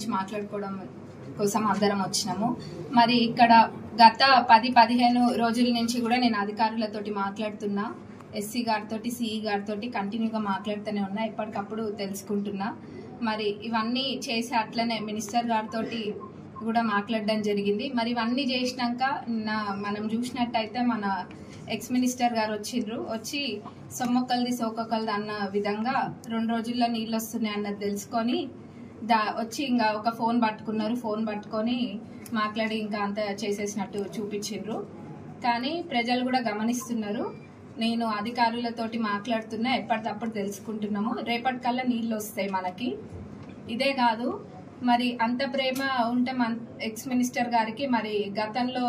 గురించి మాట్లాడుకోవడం కోసం అందరం వచ్చినాము. మరి ఇక్కడ గత 10-15 రోజుల నుంచి కూడా నేను అధికారులతోటి మాట్లాడుతున్నా, ఎస్సీ గారితో సిఈ గారితో కంటిన్యూగా మాట్లాడుతూనే ఉన్నా, ఎప్పటికప్పుడు తెలుసుకుంటున్నా. మరి ఇవన్నీ చేసి అట్లనే మినిస్టర్ గారితో కూడా మాట్లాడడం జరిగింది. మరి ఇవన్నీ చేసినాక మనం చూసినట్టయితే మన ఎక్స్ మినిస్టర్ గారు వచ్చి సొమ్మొక్కలది సోకొక్కలది అన్న విధంగా 2 రోజుల్లో నీళ్ళు వస్తున్నాయి అన్నది తెలుసుకొని వచ్చి ఇంకా ఒక ఫోన్ పట్టుకున్నారు. ఫోన్ పట్టుకొని మాట్లాడి ఇంకా అంత చేసేసినట్టు చూపించిండ్రు. కానీ ప్రజలు కూడా గమనిస్తున్నారు. నేను అధికారులతోటి మాట్లాడుతున్నా, ఎప్పటికప్పుడు తెలుసుకుంటున్నాము. రేపటికల్లా నీళ్ళు వస్తాయి మనకి. ఇదే కాదు, మరి అంత ప్రేమ ఉంటే మన ఎక్స్ మినిస్టర్ గారికి మరి గతంలో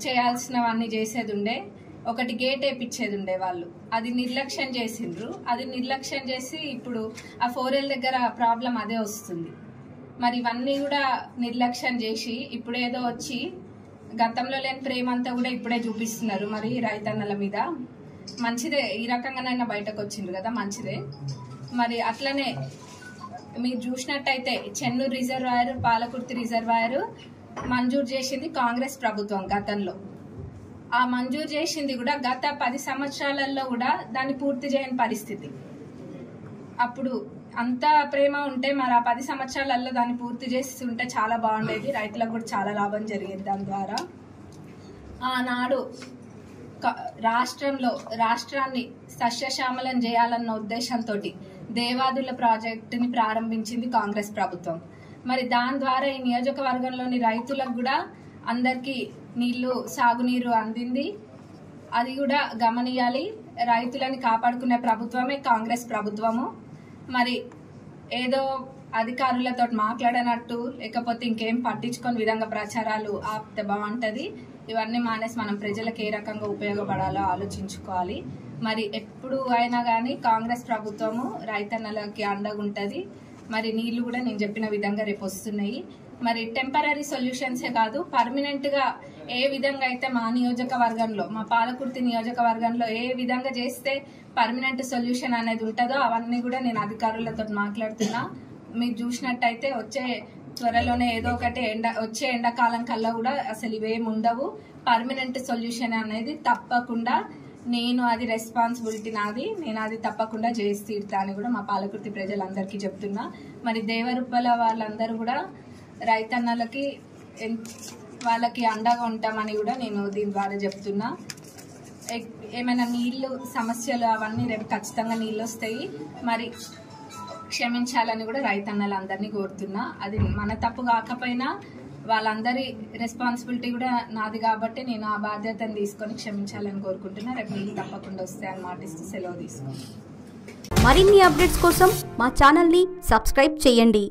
చేయాల్సినవన్నీ చేసేది ఉండే. ఒకటి గేట్ వేయించేది ఉండే, వాళ్ళు అది నిర్లక్ష్యం చేసిండ్రు. అది నిర్లక్ష్యం చేసి ఇప్పుడు ఆ 4L దగ్గర ప్రాబ్లం అదే వస్తుంది. మరి ఇవన్నీ కూడా నిర్లక్ష్యం చేసి ఇప్పుడేదో వచ్చి గతంలో లేని ప్రేమ అంతా కూడా ఇప్పుడే చూపిస్తున్నారు. మరి రైతన్నల మీద మంచిదే, ఈ రకంగానైనా బయటకు వచ్చిండ్రు కదా, మంచిదే. మరి అట్లనే మీరు చూసినట్టయితే చెన్నూరు రిజర్వాయర్, పాలకుర్తి రిజర్వాయర్ మంజూరు చేసింది కాంగ్రెస్ ప్రభుత్వం గతంలో. ఆ మంజూరు చేసింది కూడా గత 10 సంవత్సరాలలో కూడా దాన్ని పూర్తి చేయని పరిస్థితి. అప్పుడు అంత ప్రేమ ఉంటే మరి ఆ 10 సంవత్సరాలలో దాన్ని పూర్తి చేసి ఉంటే చాలా బాగుండేది, రైతులకు కూడా చాలా లాభం జరిగేది దాని ద్వారా. ఆనాడు రాష్ట్రాన్ని సస్యశ్యామలం చేయాలన్న ఉద్దేశంతో దేవాదుల ప్రాజెక్టుని ప్రారంభించింది కాంగ్రెస్ ప్రభుత్వం. మరి దాని ద్వారా ఈ నియోజకవర్గంలోని రైతులకు కూడా అందరికీ సాగునీరు అందింది. అది కూడా గమనియాలి. రైతులని కాపాడుకునే ప్రభుత్వమే కాంగ్రెస్ ప్రభుత్వము. మరి ఏదో అధికారులతో మాట్లాడనట్టు లేకపోతే ఇంకేం పట్టించుకొని విధంగా ప్రచారాలు ఆపితే బాగుంటది. ఇవన్నీ మానేసి మనం ప్రజలకు ఏ రకంగా ఉపయోగపడాలో ఆలోచించుకోవాలి. మరి ఎప్పుడు అయినా కానీ కాంగ్రెస్ ప్రభుత్వము రైతన్నలకి అండగా ఉంటది. మరి నీళ్లు కూడా నేను చెప్పిన విధంగా రేపు వస్తున్నాయి. మరి టెంపరీ సొల్యూషన్సే కాదు, పర్మనెంట్ గా ఏ విధంగా అయితే మా నియోజకవర్గంలో, మా పాలకుర్తి నియోజకవర్గంలో ఏ విధంగా చేస్తే పర్మనెంట్ సొల్యూషన్ అనేది ఉంటుందో అవన్నీ కూడా నేను అధికారులతో మాట్లాడుతున్నా. మీరు చూసినట్టయితే త్వరలోనే ఏదో ఒకటి వచ్చే ఎండాకాలం కల్లా కూడా అసలు ఇవేమి ఉండవు. పర్మనెంట్ సొల్యూషన్ అనేది తప్పకుండా నేను అది రెస్పాన్సిబిలిటీ నాది, నేను అది తప్పకుండా చేసి తీరుతా అని కూడా మా పాలకుర్తి ప్రజలందరికీ చెప్తున్నా. మరి దేవరుప్పల వాళ్ళందరూ కూడా రైతన్నలకి వాళ్ళకి అండగా ఉంటామని కూడా నేను దీని ద్వారా చెప్తున్నా. ఏమైనా నీళ్లు సమస్యలు అవన్నీ రేపు ఖచ్చితంగా నీళ్ళు వస్తాయి. మరి క్షమించాలని కూడా రైతన్నలందరినీ కోరుతున్నా. అది మన తప్పు కాకపోయినా వాళ్ళందరి రెస్పాన్సిబిలిటీ కూడా నాది కాబట్టి నేను ఆ బాధ్యతను తీసుకొని క్షమించాలని కోరుకుంటున్నా. రేపు నీళ్ళు తప్పకుండా వస్తాయని మాటిస్తూ సెలవు తీసుకుంటాను. మరిన్ని అప్డేట్స్ కోసం మా ఛానల్ని సబ్స్క్రైబ్ చేయండి.